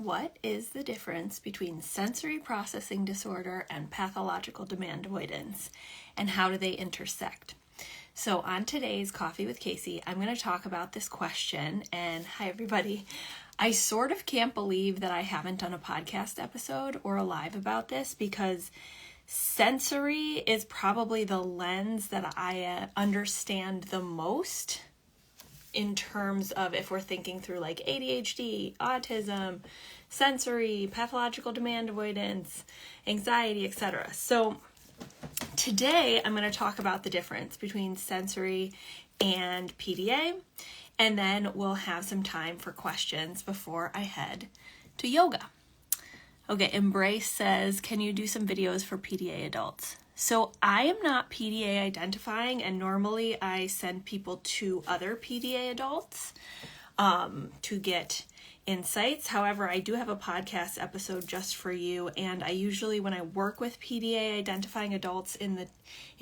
What is the difference between sensory processing disorder and pathological demand avoidance, and how do they intersect? So on today's Coffee with Casey, I'm going to talk about this question. And hi, everybody. I sort of can't believe that I haven't done a podcast episode or a live about this, because sensory is probably the lens that I understand the most in terms of if we're thinking through like ADHD, autism, sensory, pathological demand avoidance, anxiety, etc. So today I'm going to talk about the difference between sensory and PDA, and then we'll have some time for questions before I head to yoga. Okay, Embrace says, can you do some videos for PDA adults? So I am not PDA identifying, and normally I send people to other PDA adults to get insights. However, I do have a podcast episode just for you, and I usually, when I work with PDA identifying adults in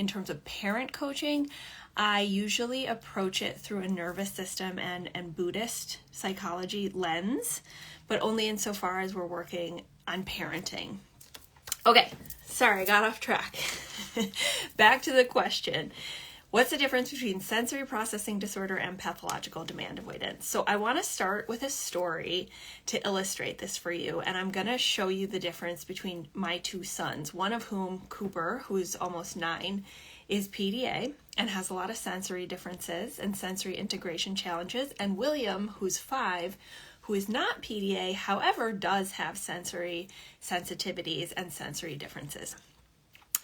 terms of parent coaching, I usually approach it through a nervous system and Buddhist psychology lens, but only insofar as we're working on parenting. Okay, sorry, I got off track. Back to the question. What's the difference between sensory processing disorder and pathological demand avoidance? So I want to start with a story to illustrate this for you, and I'm going to show you the difference between my two sons, one of whom, Cooper, who's almost 9, is PDA and has a lot of sensory differences and sensory integration challenges, and William, who's 5, who is not PDA, however, does have sensory sensitivities and sensory differences.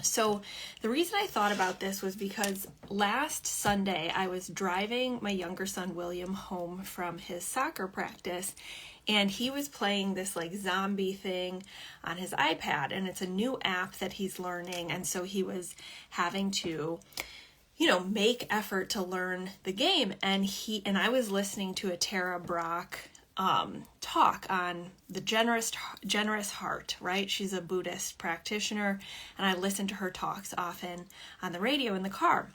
So the reason I thought about this was because last Sunday I was driving my younger son William home from his soccer practice, and he was playing this like zombie thing on his iPad, and it's a new app that he's learning, and so he was having to make effort to learn the game, and I was listening to a Tara Brach talk on the generous heart, right? She's a Buddhist practitioner, and I listen to her talks often on the radio in the car.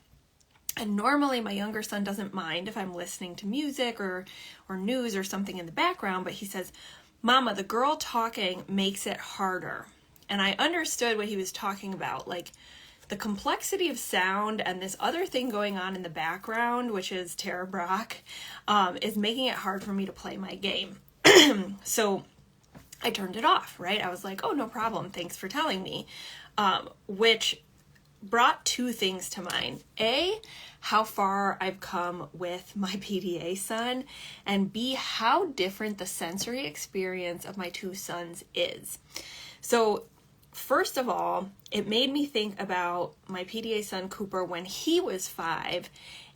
And normally my younger son doesn't mind if I'm listening to music or news or something in the background, but he says, "Mama, the girl talking makes it harder." And I understood what he was talking about, like the complexity of sound and this other thing going on in the background, which is Tara Brach, is making it hard for me to play my game. So I turned it off, right? I was like, oh, no problem. Thanks for telling me. Which brought two things to mind. A, how far I've come with my PDA son, and B, how different the sensory experience of my two sons is. So first of all, it made me think about my PDA son, Cooper, when he was 5,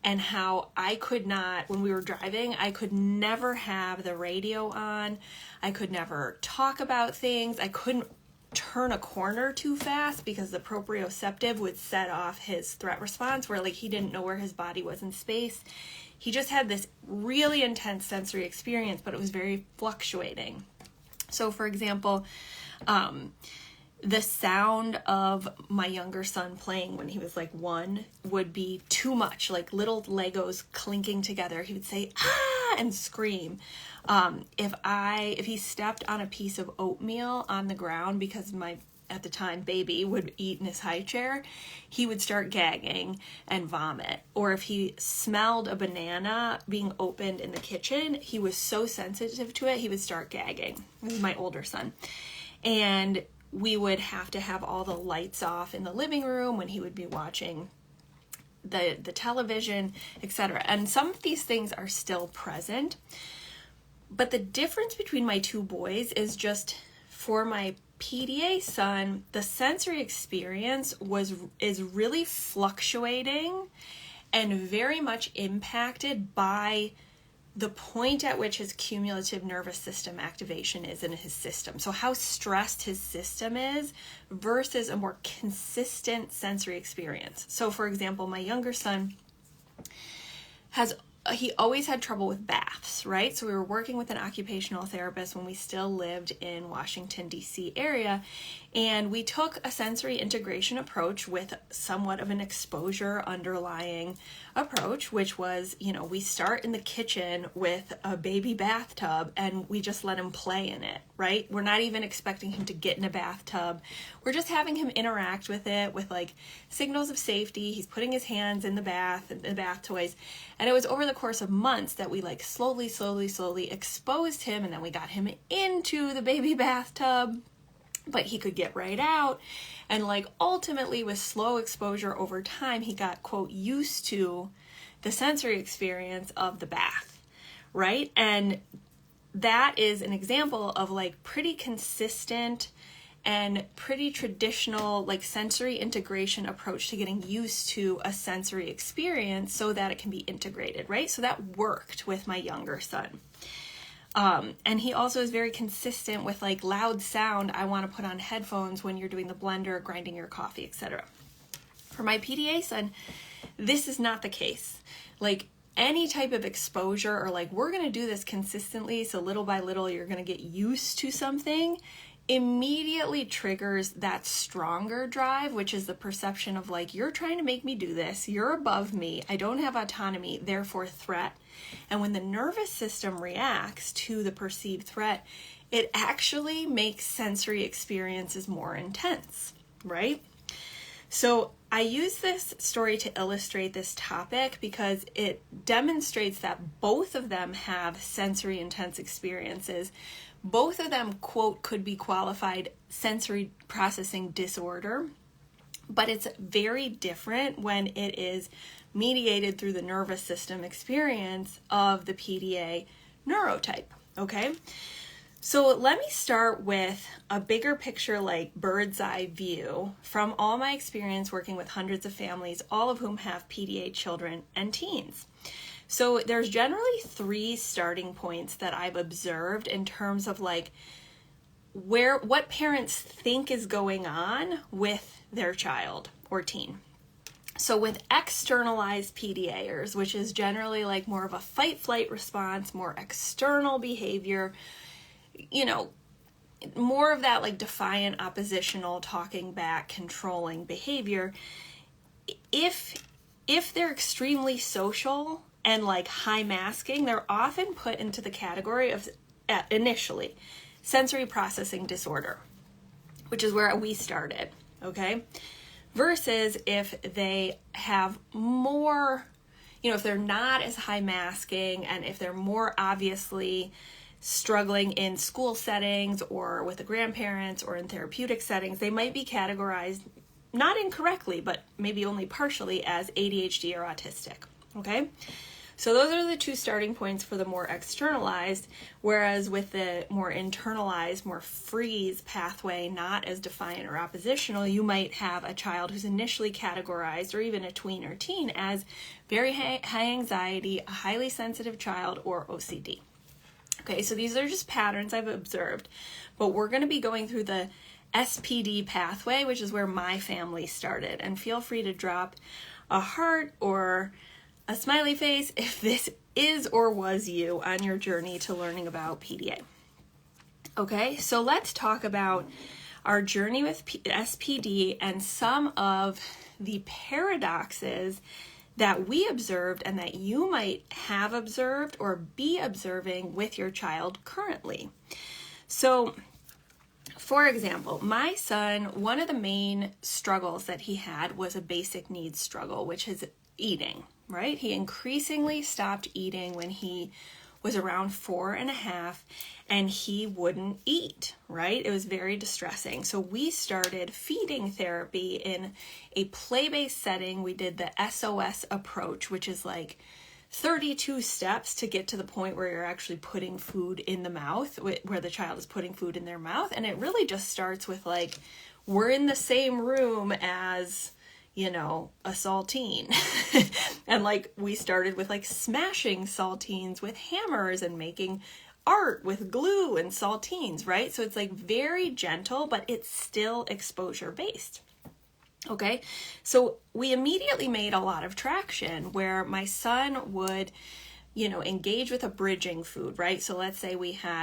and how I could not, when we were driving, I could never have the radio on. I could never talk about things. I couldn't turn a corner too fast because the proprioceptive would set off his threat response, where like he didn't know where his body was in space. He just had this really intense sensory experience, but it was very fluctuating. So for example, the sound of my younger son playing when he was like 1 would be too much, like little Legos clinking together. He would say, "Ah," and scream. If he stepped on a piece of oatmeal on the ground, because my, at the time, baby would eat in his high chair, he would start gagging and vomit. Or if he smelled a banana being opened in the kitchen, he was so sensitive to it, he would start gagging. This is my older son. And we would have to have all the lights off in the living room when he would be watching the television, etc. And some of these things are still present. But the difference between my two boys is just, for my PDA son, the sensory experience is really fluctuating and very much impacted by the point at which his cumulative nervous system activation is in his system. So how stressed his system is versus a more consistent sensory experience. So for example, my younger son has he always had trouble with baths, right? So we were working with an occupational therapist when we still lived in Washington, D.C. area, and we took a sensory integration approach with somewhat of an exposure underlying approach, which was, we start in the kitchen with a baby bathtub and we just let him play in it, right? We're not even expecting him to get in a bathtub. We're just having him interact with it with like signals of safety. He's putting his hands in the bath toys. And it was over the course of months that we like slowly exposed him, and then we got him into the baby bathtub, but he could get right out. And like ultimately with slow exposure over time, he got, quote, used to the sensory experience of the bath, right? And that is an example of like pretty consistent and pretty traditional like sensory integration approach to getting used to a sensory experience so that it can be integrated, right? So that worked with my younger son. And he also is very consistent with like loud sound. I want to put on headphones when you're doing the blender, grinding your coffee, etc. For my PDA son, this is not the case. Like any type of exposure or like we're going to do this consistently, so little by little you're going to get used to something, immediately triggers that stronger drive, which is the perception of like, you're trying to make me do this, you're above me, I don't have autonomy, therefore threat. And when the nervous system reacts to the perceived threat, it actually makes sensory experiences more intense, right? So I use this story to illustrate this topic because it demonstrates that both of them have sensory intense experiences. Both of them, quote, could be qualified sensory processing disorder, but it's very different when it is mediated through the nervous system experience of the PDA neurotype, okay? So let me start with a bigger picture, like bird's eye view from all my experience working with hundreds of families, all of whom have PDA children and teens. So there's generally 3 starting points that I've observed in terms of like what parents think is going on with their child or teen. So with externalized PDAers, which is generally like more of a fight-flight response, more external behavior, more of that like defiant, oppositional, talking back, controlling behavior, if they're extremely social and like high masking, they're often put into the category of, initially, sensory processing disorder, which is where we started, okay? Versus if they have more, if they're not as high masking and if they're more obviously struggling in school settings or with the grandparents or in therapeutic settings, they might be categorized, not incorrectly, but maybe only partially, as ADHD or autistic, okay? So those are the 2 starting points for the more externalized, whereas with the more internalized, more freeze pathway, not as defiant or oppositional, you might have a child who's initially categorized, or even a tween or teen, as very high anxiety, a highly sensitive child, or OCD. Okay, so these are just patterns I've observed, but we're going to be going through the SPD pathway, which is where my family started, and feel free to drop a heart or a smiley face if this is or was you on your journey to learning about PDA. Okay, so let's talk about our journey with SPD and some of the paradoxes that we observed and that you might have observed or be observing with your child currently. So, for example, my son, one of the main struggles that he had was a basic needs struggle, which is eating. Right? He increasingly stopped eating when he was around 4.5 and he wouldn't eat, right? It was very distressing. So we started feeding therapy in a play-based setting. We did the SOS approach, which is like 32 steps to get to the point where you're actually putting food in the mouth, where the child is putting food in their mouth. And it really just starts with like, we're in the same room as a saltine. And like we started with like smashing saltines with hammers and making art with glue and saltines, right? So it's like very gentle, but it's still exposure based. Okay, so we immediately made a lot of traction where my son would engage with a bridging food, right? So let's say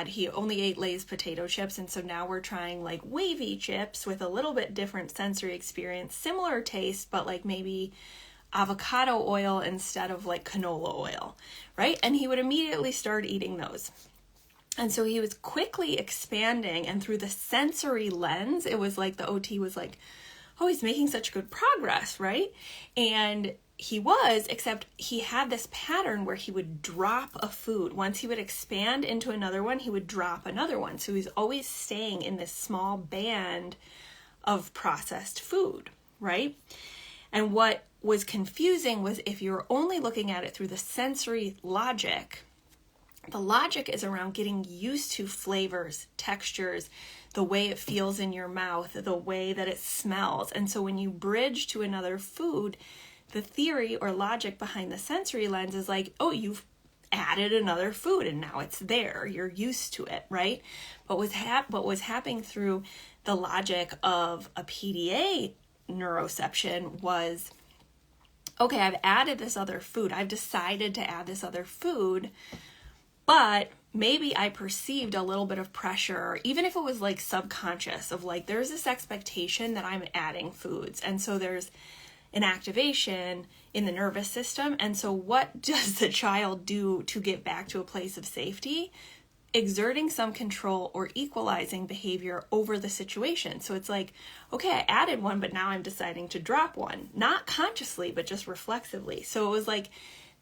he only ate Lay's potato chips, and so now we're trying like wavy chips with a little bit different sensory experience, similar taste, but like maybe avocado oil instead of like canola oil, right? And he would immediately start eating those. And so he was quickly expanding, and through the sensory lens, it was like the OT was like, oh, he's making such good progress, right? And he was, except he had this pattern where he would drop a food. Once he would expand into another one, he would drop another one. So he's always staying in this small band of processed food, right? And what was confusing was if you're only looking at it through the sensory logic, the logic is around getting used to flavors, textures, the way it feels in your mouth, the way that it smells. And so when you bridge to another food, the theory or logic behind the sensory lens is like, oh, you've added another food and now it's there. You're used to it, right? But what was happening through the logic of a PDA neuroception was, okay, I've added this other food. I've decided to add this other food, but maybe I perceived a little bit of pressure, even if it was like subconscious of like, there's this expectation that I'm adding foods. And so there's an activation in the nervous system. And so what does the child do to get back to a place of safety? Exerting some control or equalizing behavior over the situation. So it's like, okay, I added one, but now I'm deciding to drop one. Not consciously, but just reflexively. So it was like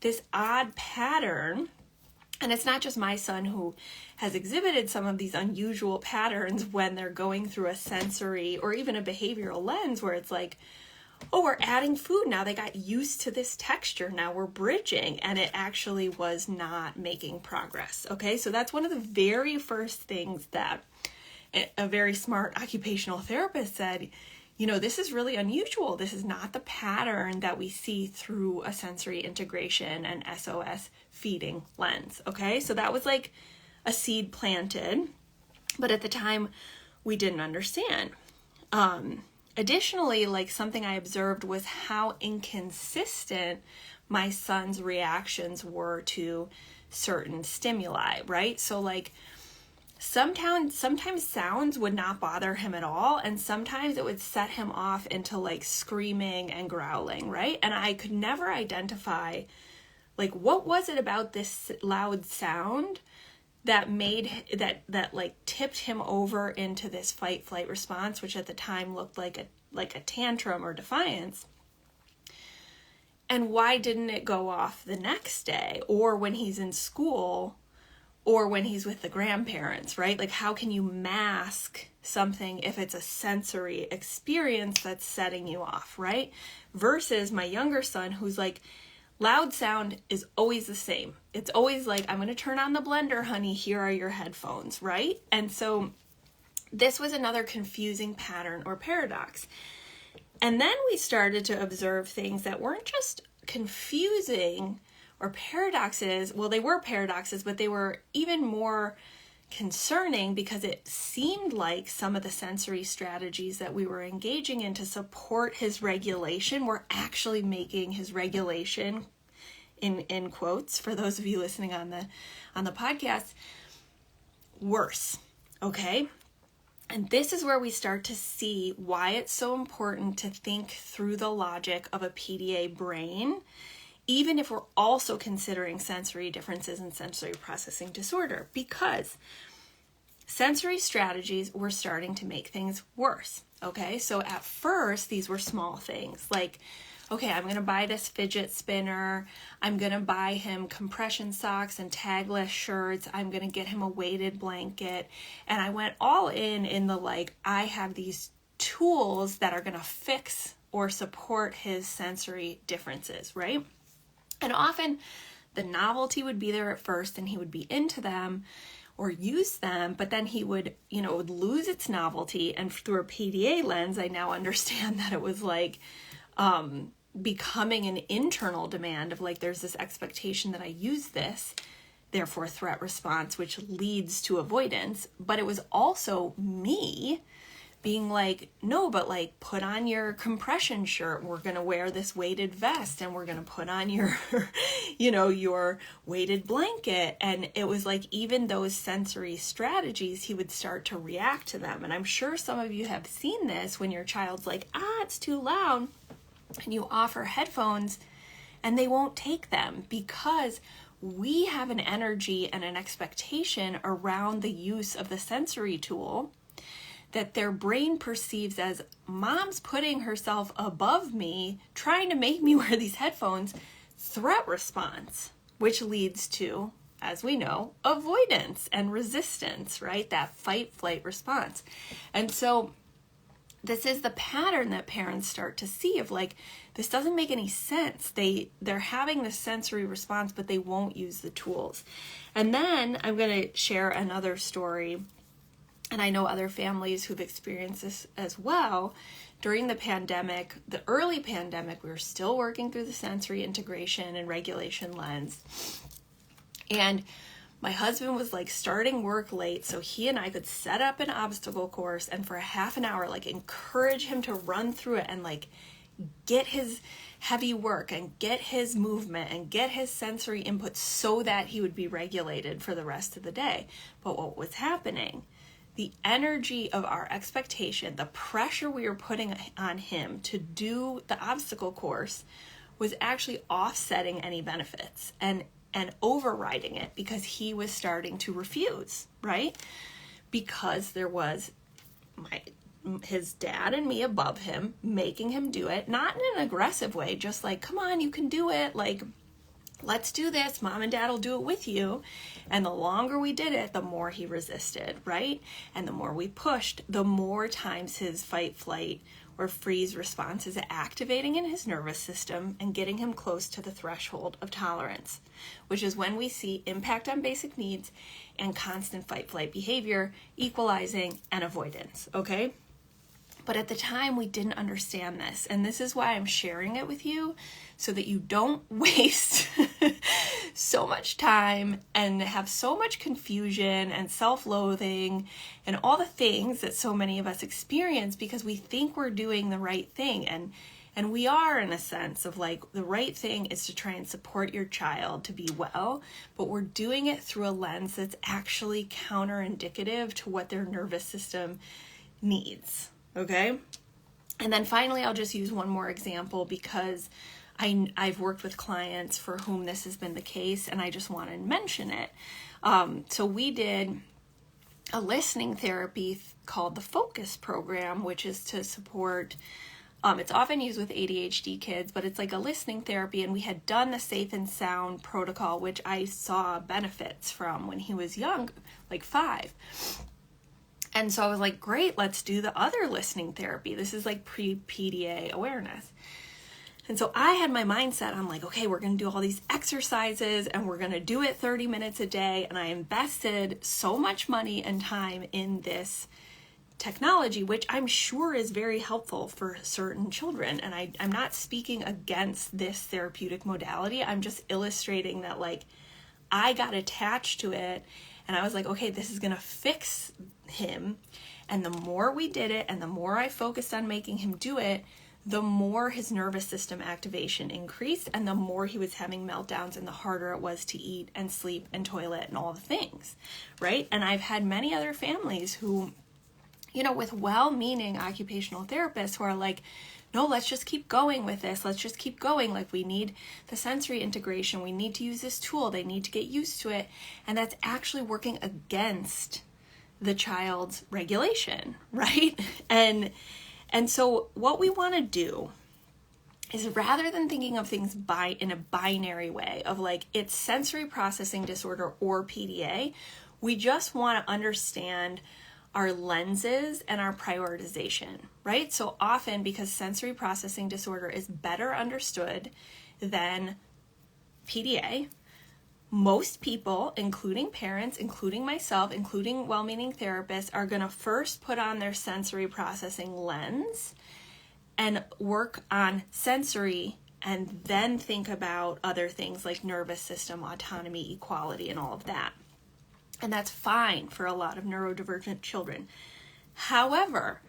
this odd pattern. And it's not just my son who has exhibited some of these unusual patterns when they're going through a sensory or even a behavioral lens where it's like, oh, we're adding food now. They got used to this texture. Now we're bridging. And it actually was not making progress. Okay, so that's one of the very first things that a very smart occupational therapist said, this is really unusual. This is not the pattern that we see through a sensory integration and SOS feeding lens. Okay, so that was like a seed planted, but at the time we didn't understand. Additionally, like something I observed was how inconsistent my son's reactions were to certain stimuli, right? So like sometimes sounds would not bother him at all, and sometimes it would set him off into like screaming and growling, right? And I could never identify like what was it about this loud sound that made that like tipped him over into this fight flight response, which at the time looked like a tantrum or defiance. And why didn't it go off the next day or when he's in school or when he's with the grandparents, right? Like how can you mask something if it's a sensory experience that's setting you off, right? Versus my younger son who's like, loud sound is always the same. It's always like, I'm going to turn on the blender, honey. Here are your headphones, right? And so this was another confusing pattern or paradox. And then we started to observe things that weren't just confusing or paradoxes. Well, they were paradoxes, but they were even more concerning because it seemed like some of the sensory strategies that we were engaging in to support his regulation were actually making his regulation, in quotes, for those of you listening on the podcast, worse. Okay? And this is where we start to see why it's so important to think through the logic of a PDA brain, even if we're also considering sensory differences in sensory processing disorder, because sensory strategies were starting to make things worse. Okay, so at first, these were small things like, okay, I'm going to buy this fidget spinner. I'm going to buy him compression socks and tagless shirts. I'm going to get him a weighted blanket. And I went all in the like, I have these tools that are going to fix or support his sensory differences, right? And often the novelty would be there at first and he would be into them or use them, but then he would, it would lose its novelty. And through a PDA lens, I now understand that it was like becoming an internal demand of like, there's this expectation that I use this, therefore threat response, which leads to avoidance. But it was also me being like, no, but like put on your compression shirt. We're going to wear this weighted vest and we're going to put on your, your weighted blanket. And it was like, even those sensory strategies, he would start to react to them. And I'm sure some of you have seen this when your child's like, it's too loud, and you offer headphones and they won't take them because we have an energy and an expectation around the use of the sensory tool that their brain perceives as, mom's putting herself above me, trying to make me wear these headphones, threat response, which leads to, as we know, avoidance and resistance, right? That fight, flight response. And so this is the pattern that parents start to see of like, this doesn't make any sense. They're having the sensory response, but they won't use the tools. And then I'm going to share another story. And I know other families who've experienced this as well. During the pandemic, the early pandemic, we were still working through the sensory integration and regulation lens. And my husband was like starting work late, so he and I could set up an obstacle course and for a half an hour, like encourage him to run through it and like get his heavy work and get his movement and get his sensory input so that he would be regulated for the rest of the day. But what was happening? The energy of our expectation, the pressure we were putting on him to do the obstacle course was actually offsetting any benefits and overriding it because he was starting to refuse, right? Because there was his dad and me above him making him do it, not in an aggressive way, just like, come on, you can do it. Like, let's do this. Mom and dad will do it with you. And the longer we did it, the more he resisted, right? And the more we pushed, the more times his fight, flight, or freeze response is activating in his nervous system and getting him close to the threshold of tolerance, which is when we see impact on basic needs and constant fight, flight behavior, equalizing, and avoidance, okay? But at the time, we didn't understand this. And this is why I'm sharing it with you, so that you don't waste so much time and have so much confusion and self-loathing and all the things that so many of us experience because we think we're doing the right thing. And we are, in a sense of like, the right thing is to try and support your child to be well, but we're doing it through a lens that's actually counterindicative to what their nervous system needs. Okay. And then finally, I'll just use one more example because I've worked with clients for whom this has been the case, and I just want to mention it. So we did a listening therapy called the Focus program, which is to support, it's often used with ADHD kids, but it's like a listening therapy. And we had done the Safe and Sound protocol, which I saw benefits from when he was young, like 5. And so I was like, great, let's do the other listening therapy. This is like pre-PDA awareness. And so I had my mindset, I'm like, okay, we're going to do all these exercises and we're going to do it 30 minutes a day. And I invested so much money and time in this technology, which I'm sure is very helpful for certain children. And I'm not speaking against this therapeutic modality. I'm just illustrating that like I got attached to it and I was like, okay, this is going to fix him. And the more we did it and the more I focused on making him do it, the more his nervous system activation increased and the more he was having meltdowns and the harder it was to eat and sleep and toilet and all the things, right? And I've had many other families who, with well-meaning occupational therapists who are like, no, let's just keep going with this. Let's just keep going. Like, we need the sensory integration. We need to use this tool. They need to get used to it. And that's actually working against the child's regulation, right? And so what we want to do is, rather than thinking of things in a binary way of like it's sensory processing disorder or PDA, we just want to understand our lenses and our prioritization, right? So often, because sensory processing disorder is better understood than PDA, most people, including parents, including myself, including well-meaning therapists, are going to first put on their sensory processing lens and work on sensory and then think about other things like nervous system, autonomy, equality, and all of that. And that's fine for a lot of neurodivergent children. However,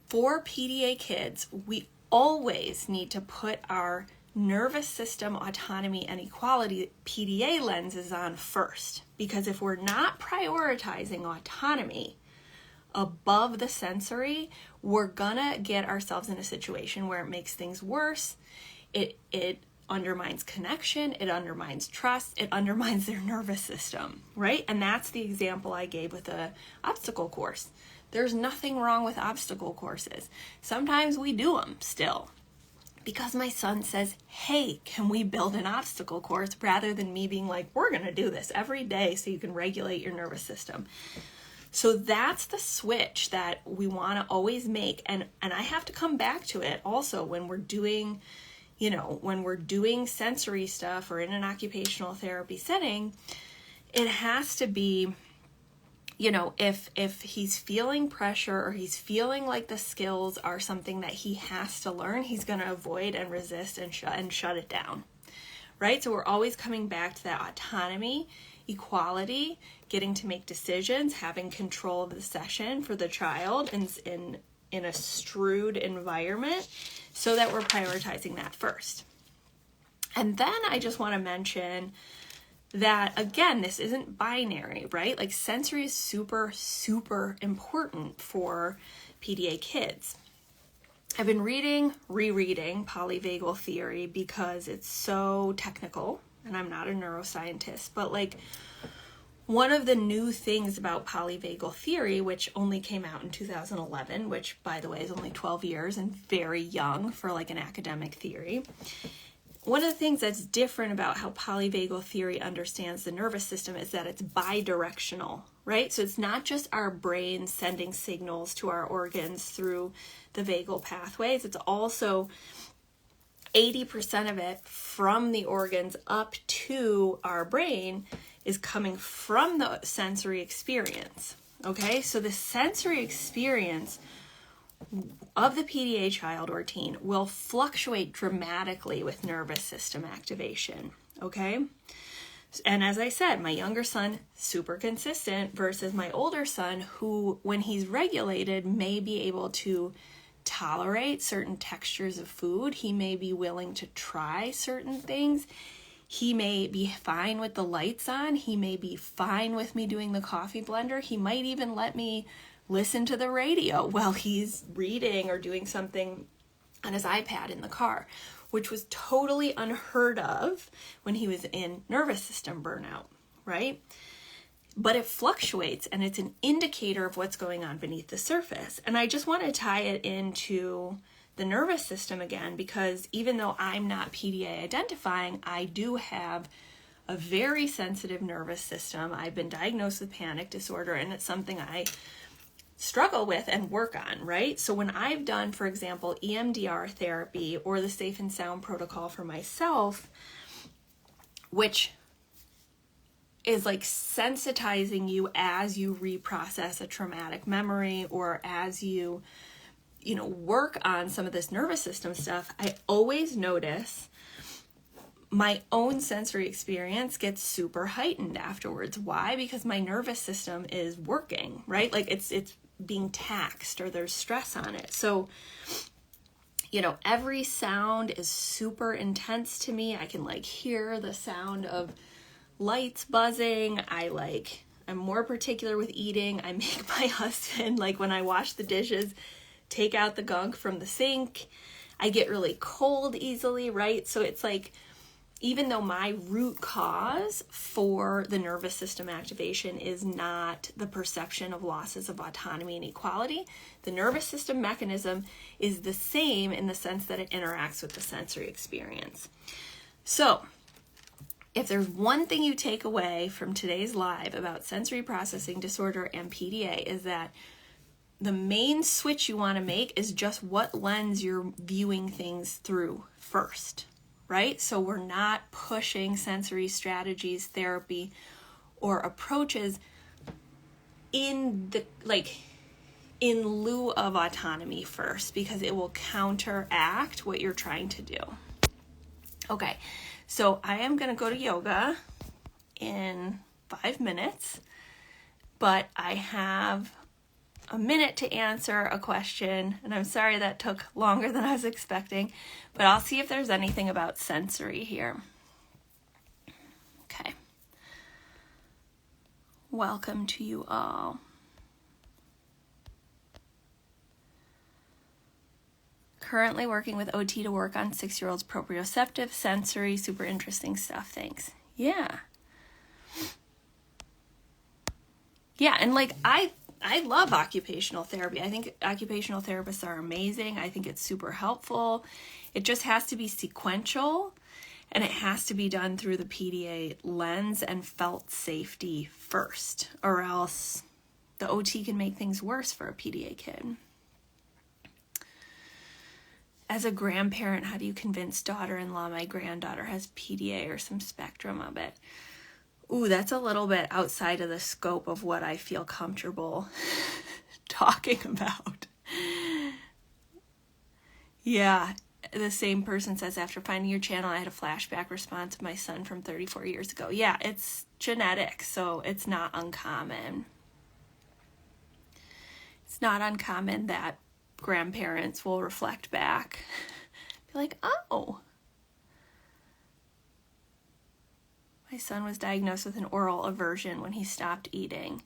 for PDA kids, we always need to put our nervous system autonomy and equality PDA lenses on first. Because if we're not prioritizing autonomy above the sensory, we're gonna get ourselves in a situation where it makes things worse. It undermines connection, it undermines trust, it undermines their nervous system, right? And that's the example I gave with the obstacle course. There's nothing wrong with obstacle courses. Sometimes we do them still because my son says, hey, can we build an obstacle course, rather than me being like, we're gonna do this every day so you can regulate your nervous system. So that's the switch that we want to always make. And I have to come back to it also when we're doing, when we're doing sensory stuff or in an occupational therapy setting. It has to be, if he's feeling pressure or he's feeling like the skills are something that he has to learn, he's going to avoid and resist and shut it down, right? So we're always coming back to that autonomy, equality, getting to make decisions, having control of the session for the child in a strewed environment, so that we're prioritizing that first. And then I just want to mention that, again, this isn't binary, right? Like sensory is super, super important for PDA kids. I've been rereading polyvagal theory because it's so technical, and I'm not a neuroscientist, but like one of the new things about polyvagal theory, which only came out in 2011, which by the way is only 12 years and very young for like an academic theory. One of the things that's different about how polyvagal theory understands the nervous system is that it's bidirectional, right? So it's not just our brain sending signals to our organs through the vagal pathways. It's also 80% of it from the organs up to our brain is coming from the sensory experience. Okay, so the sensory experience of the PDA child or teen will fluctuate dramatically with nervous system activation. Okay, and as I said, my younger son, super consistent, versus my older son, who, when he's regulated, may be able to tolerate certain textures of food. He may be willing to try certain things. He may be fine with the lights on. He may be fine with me doing the coffee blender. He might even let me listen to the radio while he's reading or doing something on his iPad in the car, which was totally unheard of when he was in nervous system burnout, right? But it fluctuates, and it's an indicator of what's going on beneath the surface. And I just want to tie it into the nervous system again, because even though I'm not PDA identifying, I do have a very sensitive nervous system. I've been diagnosed with panic disorder, and it's something I struggle with and work on, right? So when I've done, for example, EMDR therapy or the Safe and Sound protocol for myself, which is like sensitizing you as you reprocess a traumatic memory or as you work on some of this nervous system stuff, I always notice my own sensory experience gets super heightened afterwards. Why? Because my nervous system is working, right? Like it's being taxed, or there's stress on it. So, every sound is super intense to me. I can hear the sound of lights buzzing. I'm more particular with eating. I make my husband, when I wash the dishes, take out the gunk from the sink. I get really cold easily, right? So it's even though my root cause for the nervous system activation is not the perception of losses of autonomy and equality, the nervous system mechanism is the same in the sense that it interacts with the sensory experience. So, if there's one thing you take away from today's live about sensory processing disorder and PDA, is that the main switch you want to make is just what lens you're viewing things through first, right? So we're not pushing sensory strategies, therapy, or approaches in lieu of autonomy first, because it will counteract what you're trying to do. Okay, so I am going to go to yoga in 5 minutes, but I have a minute to answer a question, and I'm sorry that took longer than I was expecting, but I'll see if there's anything about sensory here. Okay. Welcome to you all. Currently working with OT to work on 6-year-olds proprioceptive, sensory, super interesting stuff. Thanks. Yeah. Yeah, and like I love occupational therapy. I think occupational therapists are amazing. I think it's super helpful. It just has to be sequential, and it has to be done through the PDA lens and felt safety first, or else the OT can make things worse for a PDA kid. As a grandparent, how do you convince daughter-in-law my granddaughter has PDA or some spectrum of it? Ooh, that's a little bit outside of the scope of what I feel comfortable talking about. Yeah, the same person says, after finding your channel, I had a flashback response of my son from 34 years ago. Yeah, it's genetic, so it's not uncommon. It's not uncommon that grandparents will reflect back, be like, oh, my son was diagnosed with an oral aversion when he stopped eating.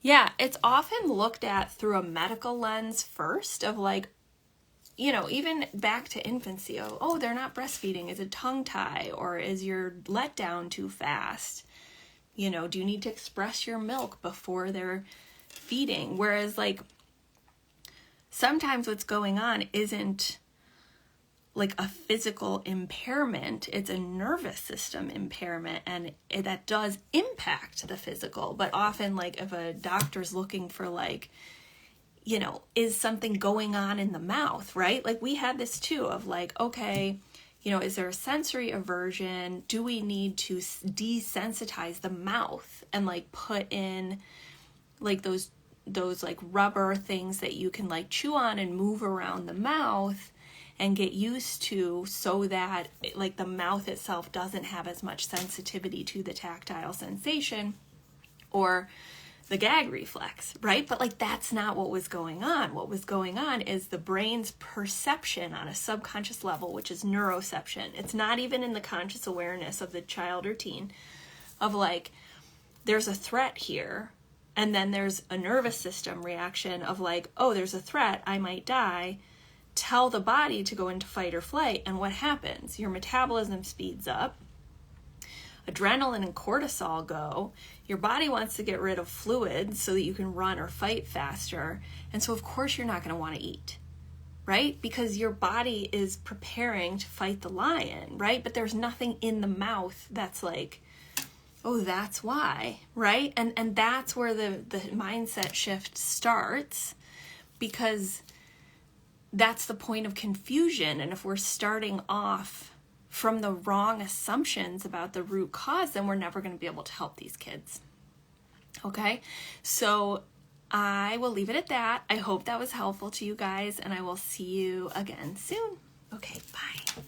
Yeah, it's often looked at through a medical lens first of like, you know, even back to infancy of, oh, they're not breastfeeding. Is it tongue tie, or is your letdown too fast? You know, do you need to express your milk before they're feeding? Whereas like sometimes what's going on isn't like a physical impairment, it's a nervous system impairment, and that does impact the physical. But often, like, if a doctor's looking for, like, you know, is something going on in the mouth, right? Like, we had this too of like, okay, you know, is there a sensory aversion? Do we need to desensitize the mouth and like put in like those like rubber things that you can like chew on and move around the mouth and get used to, so that like the mouth itself doesn't have as much sensitivity to the tactile sensation or the gag reflex, right? But like that's not what was going on. What was going on is the brain's perception on a subconscious level, which is neuroception. It's not even in the conscious awareness of the child or teen of like, there's a threat here. And then there's a nervous system reaction of like, oh, there's a threat, I might die. Tell the body to go into fight or flight. And what happens? Your metabolism speeds up. Adrenaline and cortisol go. Your body wants to get rid of fluids so that you can run or fight faster. And so, of course, you're not going to want to eat, right? Because your body is preparing to fight the lion, right? But there's nothing in the mouth that's like, oh, that's why, right? And that's where the mindset shift starts, because that's the point of confusion. And if we're starting off from the wrong assumptions about the root cause, then we're never going to be able to help these kids. Okay, so I will leave it at that. I hope that was helpful to you guys, and I will see you again soon. Okay, bye.